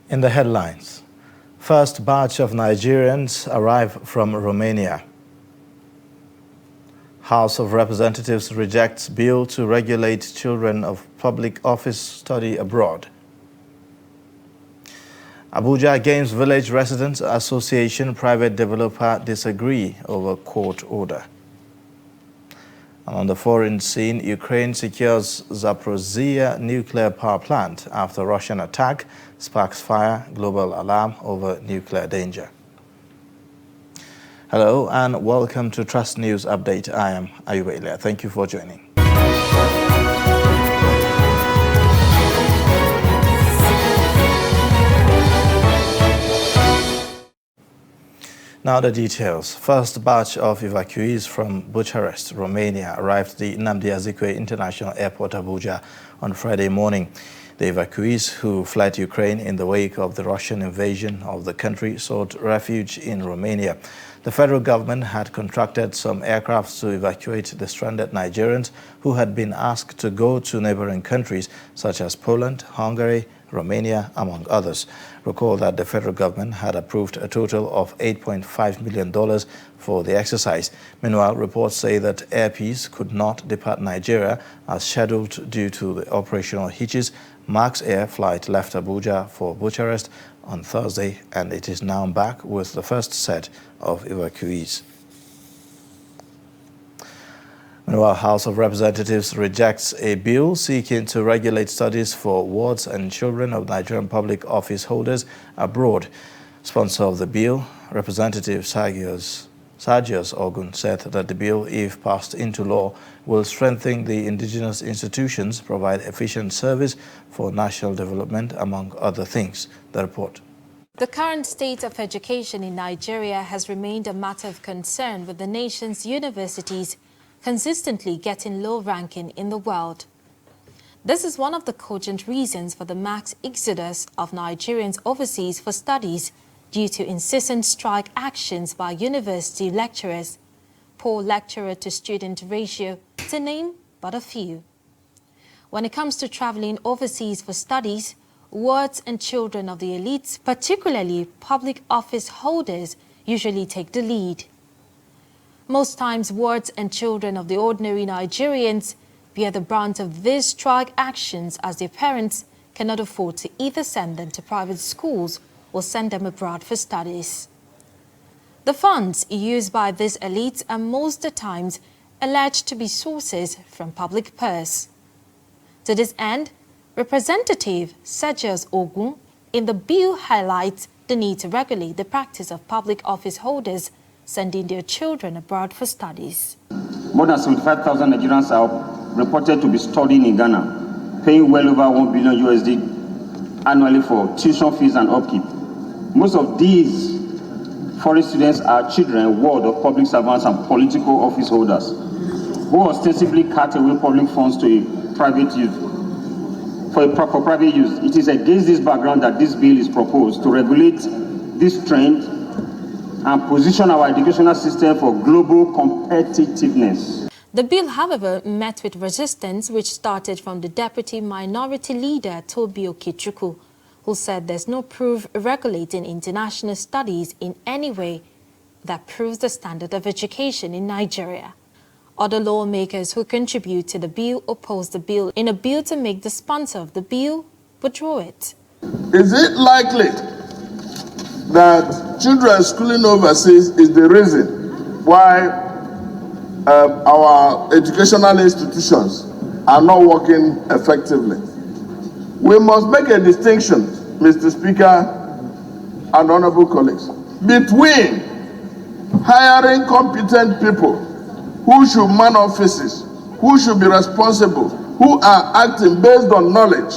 In the headlines, first batch of Nigerians arrive from Romania. House of Representatives rejects bill to regulate children of public office study abroad. Abuja Games Village Residents Association private developer disagree over court order. And on the foreign scene, Ukraine secures Zaporizhzhia nuclear power plant after Russian attack sparks fire, global alarm over nuclear danger. Hello and welcome to Trust News Update. I am ABUBAKAR. Thank you for joining. Now the details. First batch of evacuees from Bucharest, Romania arrived at the Nnamdi Azikiwe International Airport, Abuja on Friday morning. The evacuees who fled Ukraine in the wake of the Russian invasion of the country sought refuge in Romania. The federal government had contracted some aircrafts to evacuate the stranded Nigerians who had been asked to go to neighboring countries such as Poland, Hungary, Romania, among others. Recall that the federal government had approved a total of $8.5 million for the exercise. Meanwhile, reports say that Air Peace could not depart Nigeria as scheduled due to the operational hitches. Max Air flight left Abuja for Bucharest on Thursday, and it is now back with the first set of evacuees. Meanwhile, House of Representatives rejects a bill seeking to regulate studies for wards and children of Nigerian public office holders abroad. Sponsor of the bill, Representative Sargios Ogun, said that the bill, if passed into law, will strengthen the indigenous institutions, provide efficient service for national development, among other things. The report. The current state of education in Nigeria has remained a matter of concern, with the nation's universities consistently getting low ranking in the world. This is one of the cogent reasons for the mass exodus of Nigerians overseas for studies due to incessant strike actions by university lecturers, poor lecturer-to-student ratio, to name but a few. When it comes to traveling overseas for studies, wards and children of the elites, particularly public office holders, usually take the lead. Most times, wards and children of the ordinary Nigerians bear the brunt of these strike actions as their parents cannot afford to either send them to private schools or send them abroad for studies. The funds used by these elites are most of the times alleged to be sources from public purse. To this end, Representative Sargios Ogun in the bill highlights the need to regulate the practice of public office holders sending their children abroad for studies. More than 75,000 Nigerians are reported to be studying in Ghana, paying well over $1 billion USD annually for tuition fees and upkeep. Most of these foreign students are children, ward of public servants and political office holders who ostensibly cut away public funds to a private use. For private use, it is against this background that this bill is proposed to regulate this trend and position our educational system for global competitiveness. The bill, however, met with resistance, which started from the Deputy Minority Leader, Tobi Okechukwu, who said there's no proof regulating international studies in any way that proves the standard of education in Nigeria. Other lawmakers who contribute to the bill oppose the bill in a bill to make the sponsor of the bill withdraw it. Is it likely that children schooling overseas is the reason why our educational institutions are not working effectively? We must make a distinction, Mr. Speaker and honorable colleagues, between hiring competent people who should man offices, who should be responsible, who are acting based on knowledge,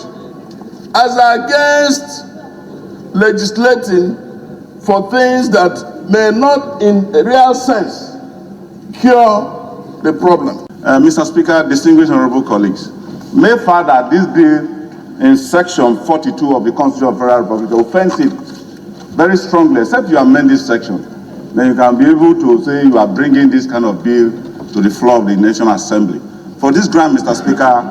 as against legislating for things that may not in a real sense cure the problem. Mr. Speaker, distinguished honorable colleagues, may further this bill in section 42 of the Constitution of the Federal Republic offensive very strongly, except you amend this section, then you can be able to say you are bringing this kind of bill to the floor of the National Assembly. For this ground, Mr. Speaker,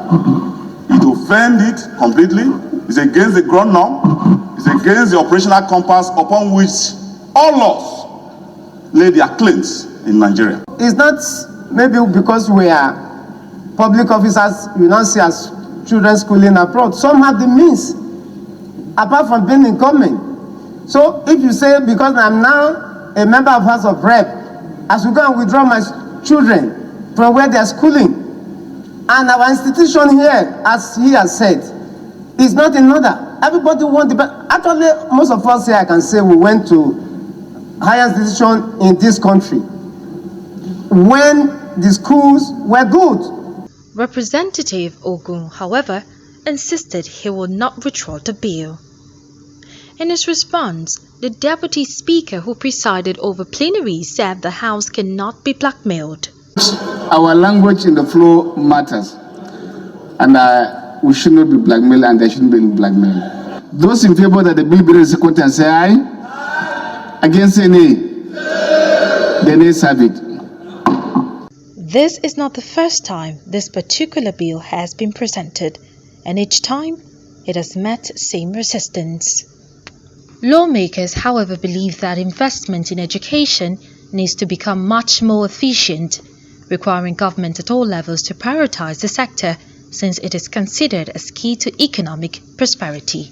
it offends it completely. It's against the ground norm. It's against the operational compass upon which all laws lay their claims in Nigeria. It's not maybe because we are public officers, you not see as children schooling abroad. Some have the means, apart from being incumbent. So if you say, because I'm now a member of House of Rep, I should go and withdraw my children from where they are schooling, and our institution here, as he has said, is not in order. Everybody wants the best. Actually, most of us here, I can say, we went to higher institution in this country when the schools were good. Representative Ogun, however, insisted he will not withdraw the bill. In his response, the Deputy Speaker who presided over plenary said the House cannot be blackmailed. Our language in the floor matters, and we should not be blackmailed, and there shouldn't be blackmail. Those in favor that the bill be executed and say aye, against say nay, the nays have it. This is not the first time this particular bill has been presented, and each time it has met same resistance. Lawmakers, however, believe that investment in education needs to become much more efficient, requiring government at all levels to prioritize the sector since it is considered as key to economic prosperity.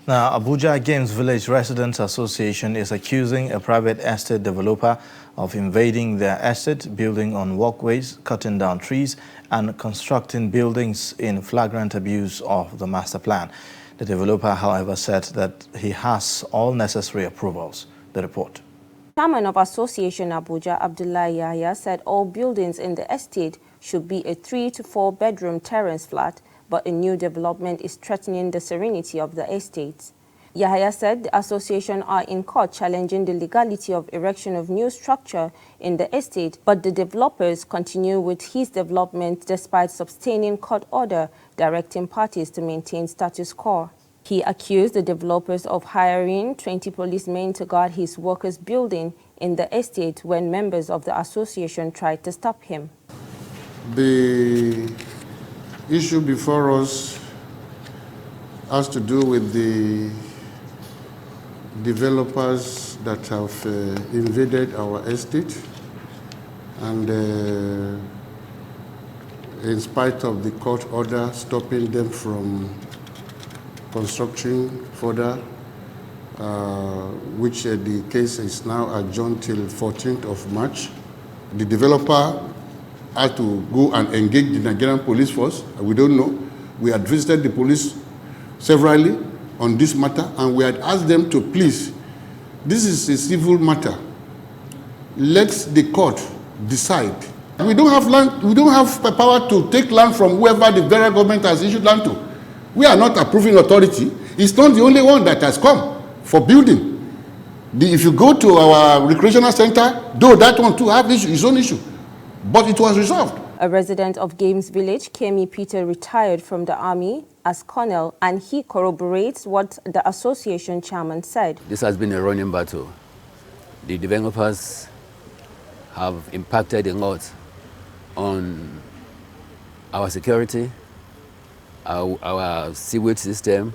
Now, Abuja Games Village Residents Association is accusing a private estate developer of invading their estate, building on walkways, cutting down trees, and constructing buildings in flagrant abuse of the master plan. The developer, however, said that he has all necessary approvals. The report. Chairman of Association Abuja, Abdullahi Yahya, said all buildings in the estate should be a 3 to 4 bedroom terrace flat, but a new development is threatening the serenity of the estate. Yahya said the association are in court challenging the legality of erection of new structure in the estate, but the developers continue with his development despite sustaining court order directing parties to maintain status quo. He accused the developers of hiring 20 policemen to guard his workers' building in the estate when members of the association tried to stop him. The issue before us has to do with the developers that have invaded our estate, and in spite of the court order stopping them from construction further, which the case is now adjourned till 14th of March. The developer had to go and engage the Nigerian police force. We don't know. We had visited the police severally on this matter, and we had asked them to please, this is a civil matter. Let the court decide. We don't have land, we don't have the power to take land from whoever the federal government has issued land to. We are not approving authority. It's not the only one that has come for building. If you go to our recreational center, though that one too have its own issue, but it was resolved. A resident of Games Village, Kemi Peter, retired from the army as colonel, and he corroborates what the association chairman said. This has been a running battle. The developers have impacted a lot on our security, our sewage system,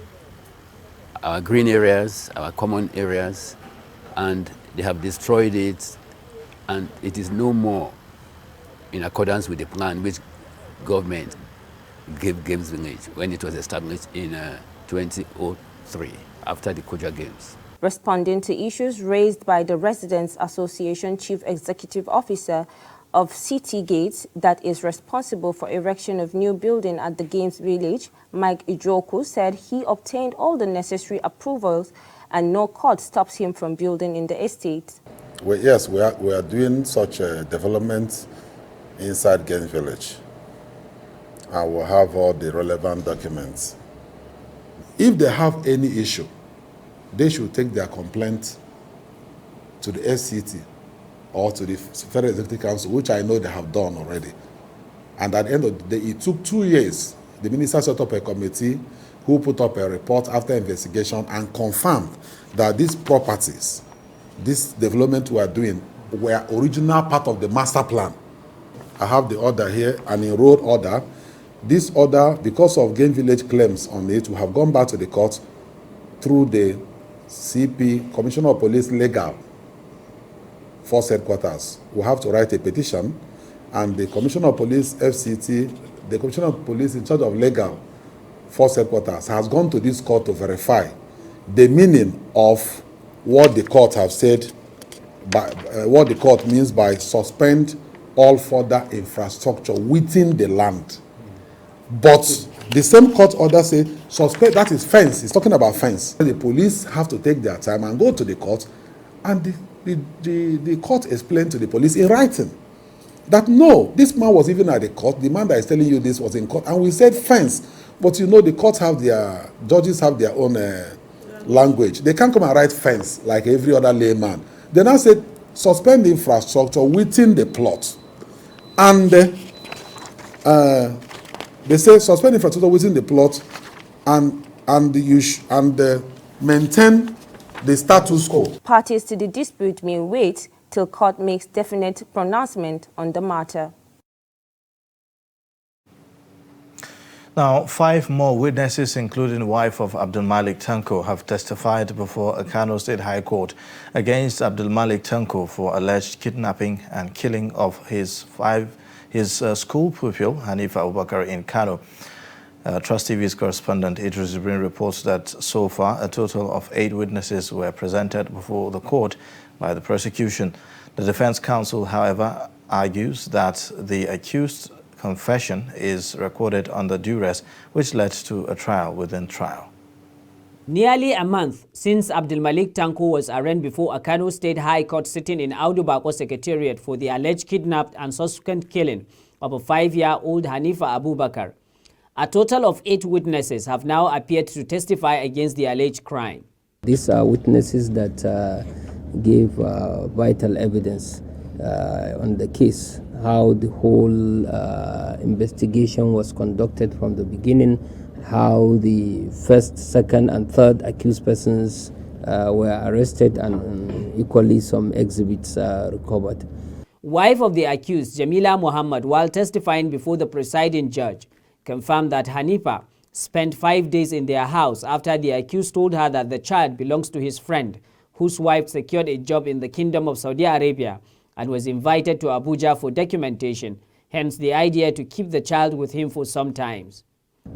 our green areas, our common areas, and they have destroyed it, and it is no more in accordance with the plan which government gave Games Village when it was established in 2003 after the Koja Games. Responding to issues raised by the Residents Association Chief Executive Officer of City Gates that is responsible for erection of new building at the Games Village, Mike Ijoku, said he obtained all the necessary approvals and no court stops him from building in the estate. Well, yes, we are doing such developments inside Games Village. I will have all the relevant documents. If they have any issue, they should take their complaint to the FCT or to the Federal Executive Council, which I know they have done already. And at the end of the day, it took 2 years. The minister set up a committee who put up a report after investigation and confirmed that these properties, this development we are doing, were original part of the master plan. I have the order here, an enrolled order, This order, because of Game Village claims on it, will have gone back to the court through the CP, Commissioner of Police Legal Force Headquarters. We have to write a petition, and the Commissioner of Police FCT, the Commissioner of Police in charge of Legal Force Headquarters, has gone to this court to verify the meaning of what the court have said, by what the court means by suspend all further infrastructure within the land. But the same court order say suspend, that is fence. It's talking about fence. The police have to take their time and go to the court, and the court explained to the police in writing that no, this man was even at the court. The man that is telling you this was in court, and we said fence. But you know, the courts have their, judges have their own language. They can't come and write fence like every other layman. They now said suspend infrastructure within the plot, and they say suspend infrastructure within the plot, and maintain the status quo. Parties to the dispute may wait till court makes definite pronouncement on the matter. Now, 5 more witnesses, including the wife of Abdul Malik Tanko, have testified before a Kano State High Court against Abdul Malik Tanko for alleged kidnapping and killing of his school pupil, HANIFA ABUBAKAR, in Kano. Testifies correspondent Edesili reports that so far a total of 8 witnesses were presented before the court by the prosecution. The defense counsel, however, argues that the accused confession is recorded under duress, which led to a trial within trial. Nearly a month since Abdul Malik Tanko was arraigned before a Kano State High Court sitting in ABUBAKAR Secretariat for the alleged kidnapped and subsequent killing of a 5-year-old HANIFA ABUBAKAR, a total of 8 witnesses have now appeared to testify against the alleged crime. These are witnesses that gave vital evidence on the case, how the whole investigation was conducted from the beginning, how the first, second, and third accused persons were arrested, and equally some exhibits recovered. Wife of the accused, Jamila Muhammad, while testifying before the presiding judge, confirmed that HANIFA spent 5 days in their house after the accused told her that the child belongs to his friend, whose wife secured a job in the Kingdom of Saudi Arabia and was invited to Abuja for documentation, hence the idea to keep the child with him for some time.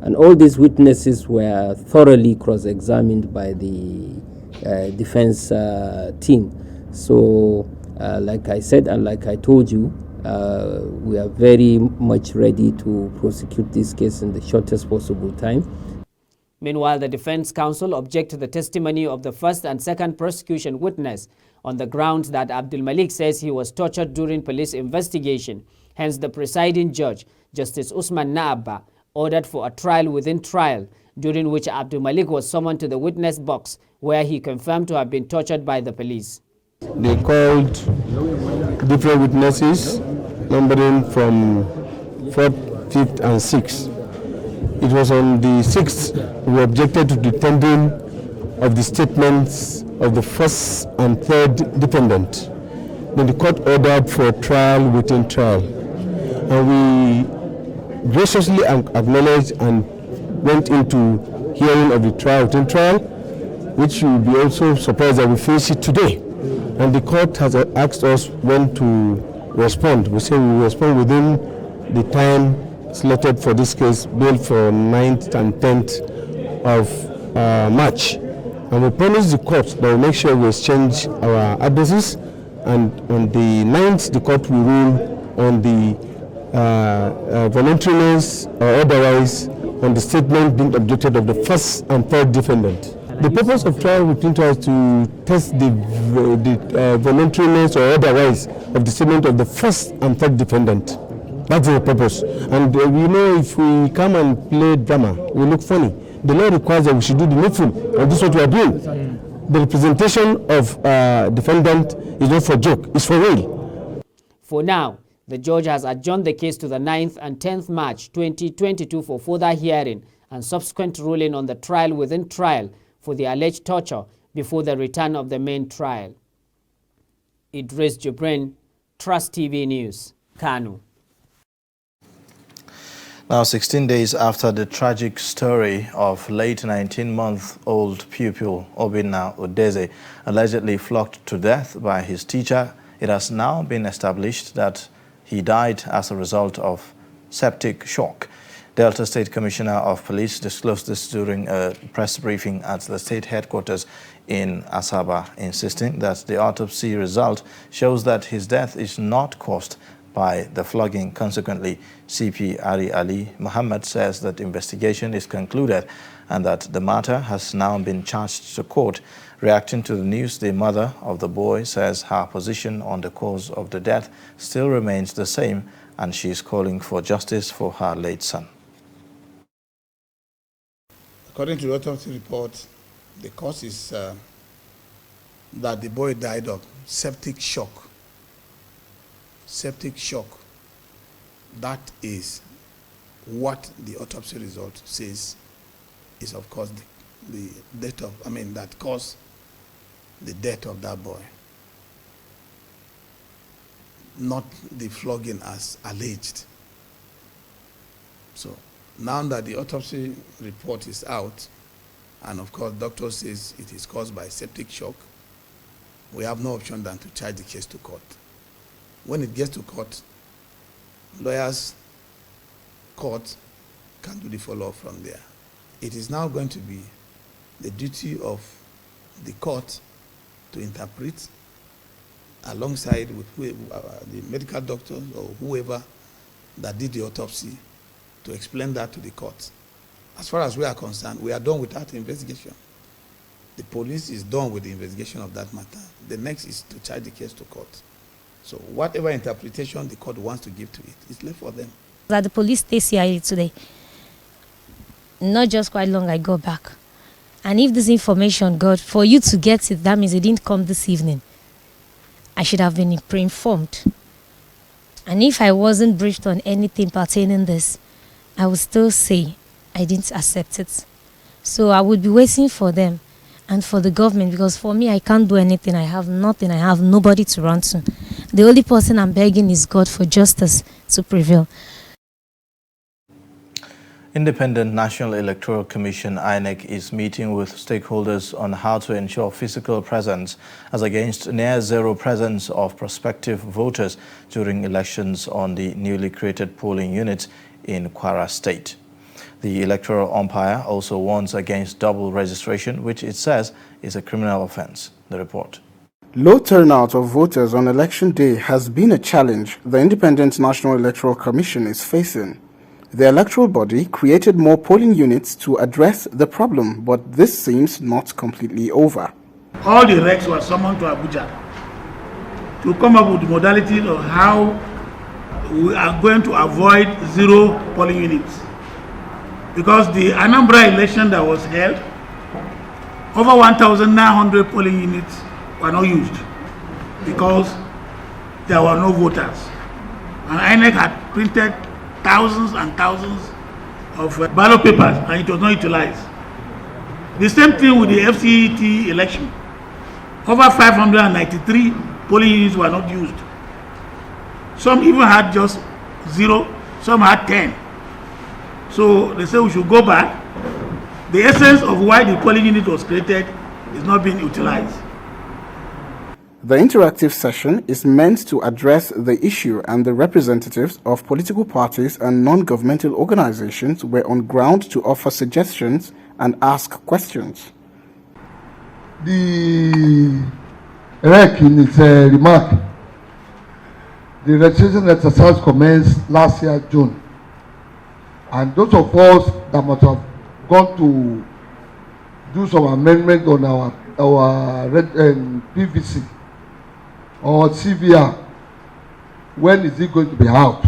And all these witnesses were thoroughly cross-examined by the defense team. So, like I said and like I told you, we are very much ready to prosecute this case in the shortest possible time. Meanwhile, the defense counsel object to the testimony of the first and second prosecution witness on the grounds that Abdul Malik says he was tortured during police investigation. Hence, the presiding judge, Justice Usman Naabba, ordered for a trial within trial, during which Abdul Malik was summoned to the witness box, where he confirmed to have been tortured by the police. They called different witnesses, numbering from 4th, 5th, and 6th. It was on the 6th we objected to the tendering of the statements of the first and third defendant. Then the court ordered for trial within trial. And we graciously acknowledged and went into hearing of the trial within trial, which you will be also surprised that we face it today. And the court has asked us when to respond. We say we will respond within the time slated for this case, bail for 9th and 10th of March. And we promise the court that we'll make sure we exchange our addresses, and on the 9th, the court will rule on the voluntariness or otherwise on the statement being objected of the first and third defendant. The purpose of trial within trial is to test the voluntariness or otherwise of the statement of the first and third defendant. That's the purpose. And we know if we come and play drama, we look funny. The law requires that we should do the needful, and this is what we are doing. The representation of defendant is not for joke, it's for real. For now, the judge has adjourned the case to the 9th and 10th March 2022 for further hearing and subsequent ruling on the trial within trial for the alleged torture before the return of the main trial. Idris Jibrin, Trust TV News, Kano. Now, 16 days after the tragic story of late 19-month-old pupil Obinna Edesili allegedly flogged to death by his teacher, it has now been established that he died as a result of septic shock. Delta State Commissioner of Police disclosed this during a press briefing at the state headquarters in Asaba, insisting that the autopsy result shows that his death is not caused by the flogging. Consequently, CP Ali Muhammad says that investigation is concluded and that the matter has now been charged to court. Reacting to the news, the mother of the boy says her position on the cause of the death still remains the same, and she is calling for justice for her late son. According to the autopsy report, the cause is that the boy died of septic shock. Septic shock. That is what the autopsy result says is, of course, the death of, that caused the death of that boy. Not the flogging as alleged. So now that the autopsy report is out, and of course doctor says it is caused by septic shock, we have no option than to charge the case to court. When it gets to court, lawyers, court can do the follow-up from there. It is now going to be the duty of the court to interpret alongside with the medical doctors or whoever that did the autopsy to explain that to the court. As far as we are concerned, we are done with that investigation. The police is done with the investigation of that matter. The next is to charge the case to court. So whatever interpretation the court wants to give to it is left for them. At the police station today, not just quite long I got back. And if this information got, for you to get it, that means it didn't come this evening. I should have been pre-informed. And if I wasn't briefed on anything pertaining this, I would still say I didn't accept it. So I would be waiting for them and for the government, because for me, I can't do anything. I have nothing. I have nobody to run to. The only person I'm begging is God for justice to prevail. Independent National Electoral Commission (INEC) is meeting with stakeholders on how to ensure physical presence as against near-zero presence of prospective voters during elections on the newly created polling units in Kwara State. The electoral umpire also warns against double registration, which it says is a criminal offense. The report. Low turnout of voters on election day has been a challenge the Independent National Electoral Commission is facing. The electoral body created more polling units to address the problem, but this seems not completely over. All the recs were summoned to Abuja to come up with modalities of how we are going to avoid zero polling units. Because the Anambra election that was held, over 1,900 polling units were not used because there were no voters. And INEC had printed thousands and thousands of ballot papers and it was not utilized. The same thing with the FCET election. Over 593 polling units were not used. Some even had just 0, some had 10. So they say we should go back. The essence of why the polling unit was created is not being utilized. The interactive session is meant to address the issue, and the representatives of political parties and non-governmental organizations were on ground to offer suggestions and ask questions. The REC in its remark, the registration exercise commenced last year, June. And those of us that must have gone to do some amendment on our PVC or CVR, when is it going to be out?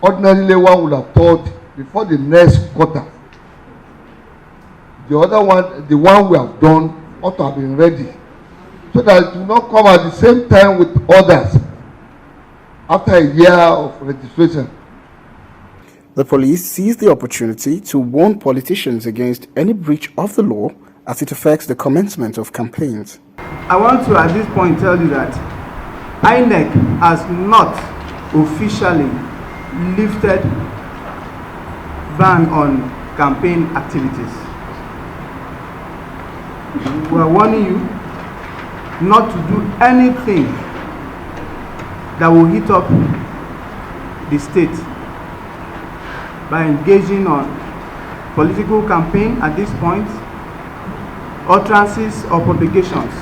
Ordinarily, one would have thought before the next quarter. The other one, the one we have done, ought to have been ready, so that it will not come at the same time with others after a year of registration. The police seized the opportunity to warn politicians against any breach of the law as it affects the commencement of campaigns. I want to at this point tell you that INEC has not officially lifted ban on campaign activities. We are warning you not to do anything that will heat up the state by engaging on political campaign at this point, utterances or publications.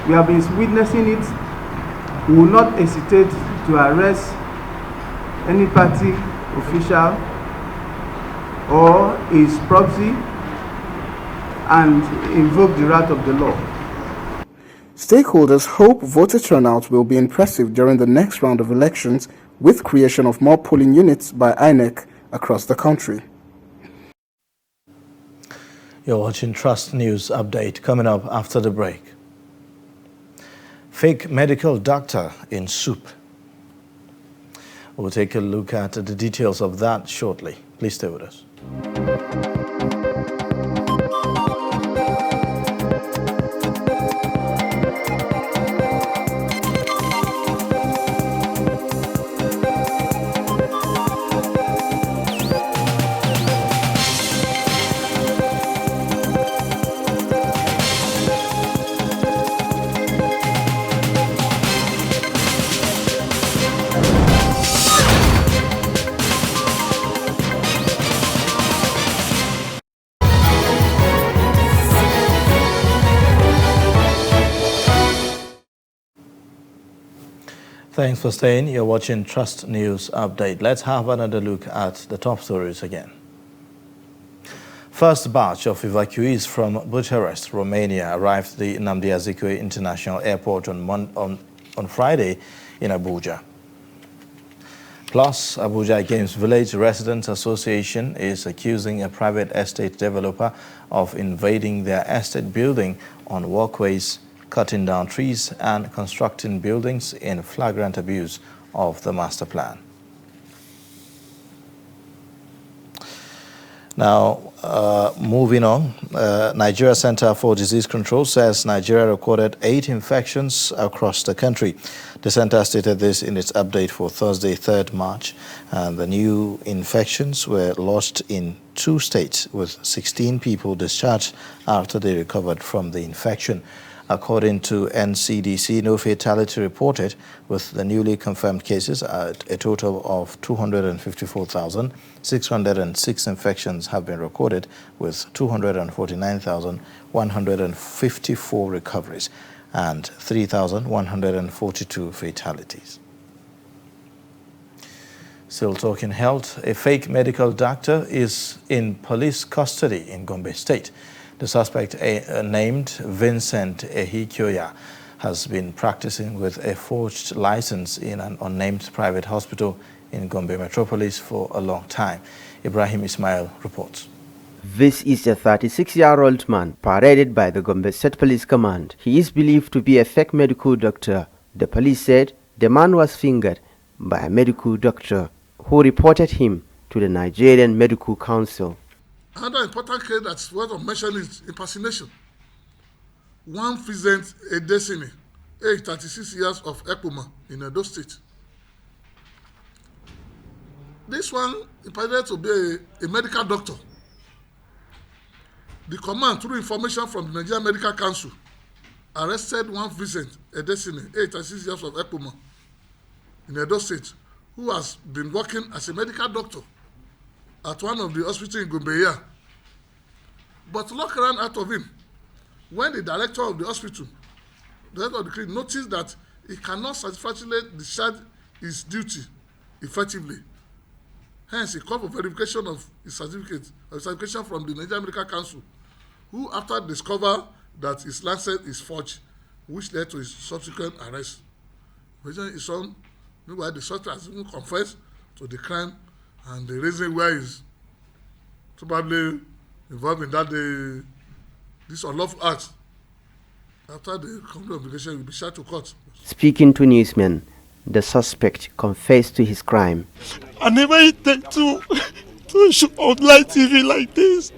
We have been witnessing it. We will not hesitate to arrest any party official or his proxy and invoke the wrath of the law. Stakeholders hope voter turnout will be impressive during the next round of elections, with creation of more polling units by INEC across the country. You're watching Trust News Update, coming up after the break. Fake medical doctor in soup. We'll take a look at the details of that shortly. Please stay with us. Thanks for staying. You're watching Trust News Update. Let's have another look at the top stories again. First batch of evacuees from Bucharest, Romania, arrived at the Nnamdi Azikiwe International Airport on Friday in Abuja. Plus, Abuja Games Village Residents Association is accusing a private estate developer of invading their estate building on walkways, cutting down trees and constructing buildings in flagrant abuse of the master plan. Now, moving on, Nigeria Center for Disease Control says Nigeria recorded 8 infections across the country. The center stated this in its update for Thursday, 3rd March, and the new infections were lost in 2 states, with 16 people discharged after they recovered from the infection. According to NCDC, no fatality reported, with the newly confirmed cases at a total of 254,606 infections have been recorded, with 249,154 recoveries and 3,142 fatalities. Still talking health, a fake medical doctor is in police custody in Gombe State. The suspect, named Vincent has been practicing with a forged license in an unnamed private hospital in Gombe Metropolis for a long time. Ibrahim Ismail reports. This is a 36-year-old man paraded by the Gombe State Police Command. He is believed to be a fake medical doctor. The police said the man was fingered by a medical doctor who reported him to the Nigerian Medical Council. Another important case that's worth of mentioning is impersonation. One Vincent Edesili, age 36 years, of Ekpoma in Edo State. This one impersoned to be a medical doctor. The command, through information from the Nigerian Medical Council, arrested one Vincent Edesili, age 36 years, of Ekpoma in Edo State, who has been working as a medical doctor at one of the hospitals in Gombe. But luck ran out of him when the director of the hospital, the director of the clinic, noticed that he cannot satisfactorily discharge his duty effectively. Hence, he called for verification of his certification from the Nigerian Medical Council, who after discovered that his license is forged, which led to his subsequent arrest. Meanwhile, the suspect has even confessed to the crime and the reason why he's probably involved in that this unlawful act. After the complete obligation, he will be charged to court. Speaking to newsmen, the suspect confessed to his crime. I never intend to show on live TV like this.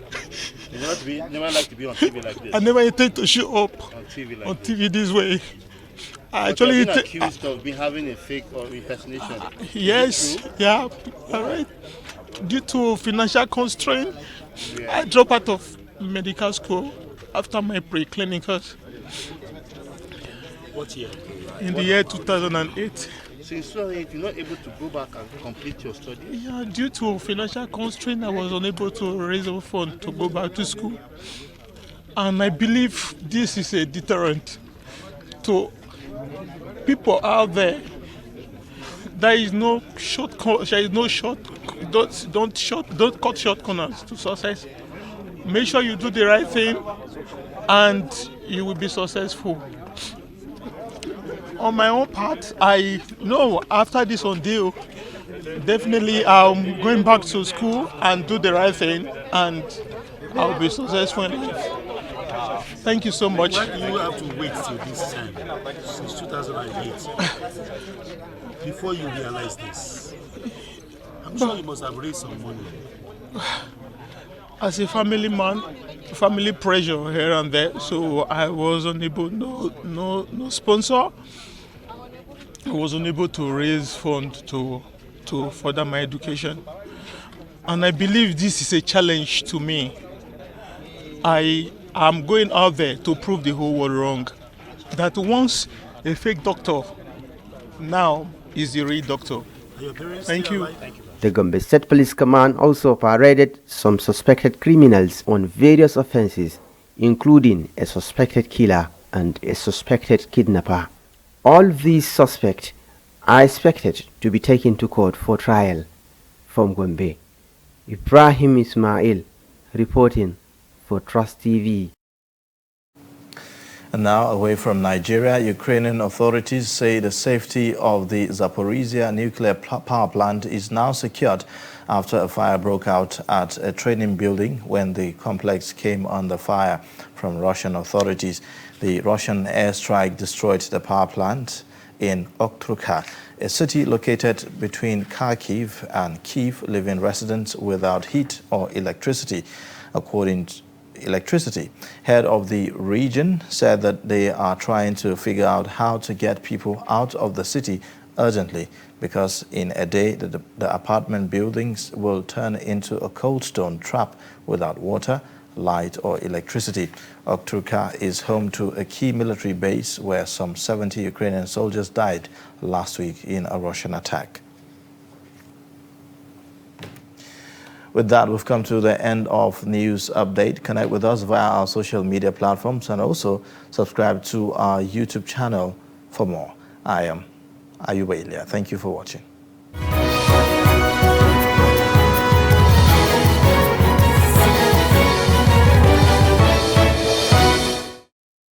You never like to be on TV like this? I never intend to show up on TV like on TV this way. I actually actually been accused of having a fake or impersonation. Yes, yeah, all right. due to financial constraint, I dropped out of medical school after my pre-clinicals. What year? In the year 2008. So you're not able to go back and complete your studies? Yeah, due to financial constraint, I was unable to raise a fund to go back to school. And I believe this is a deterrent to people out there. There is no don't cut short corners to success. Make sure you do the right thing and you will be successful. On my own part, I know after this ordeal, definitely I'm going back to school and do the right thing, and I'll be successful in life. Thank you so much. Why do you have to wait till this time, since 2008, before you realize this? I'm sure you must have raised some money. As a family man, family pressure here and there, so I was unable, no sponsor. I was unable to raise funds to further my education. And I believe this is a challenge to me. I am going out there to prove the whole world wrong. That once a fake doctor, now is the real doctor. Thank you. The Gombe State Police Command also paraded some suspected criminals on various offenses, including a suspected killer and a suspected kidnapper. All these suspects are expected to be taken to court for trial. From Gombe, Ibrahim Ismail reporting for Trust TV. And now, away from Nigeria, Ukrainian authorities say the safety of the Zaporizhia nuclear power plant is now secured after a fire broke out at a training building when the complex came under fire from Russian authorities. The Russian airstrike destroyed the power plant in Okhtyrka, a city located between Kharkiv and Kyiv, leaving residents without heat or electricity. Head of the region said that they are trying to figure out how to get people out of the city urgently, because in a day the apartment buildings will turn into a cold stone trap without water, light or electricity. Okhtyrka is home to a key military base where some 70 Ukrainian soldiers died last week in a Russian attack. With that, we've come to the end of News Update. Connect with us via our social media platforms and also subscribe to our YouTube channel for more. I am ABUBAKAR. Thank you for watching.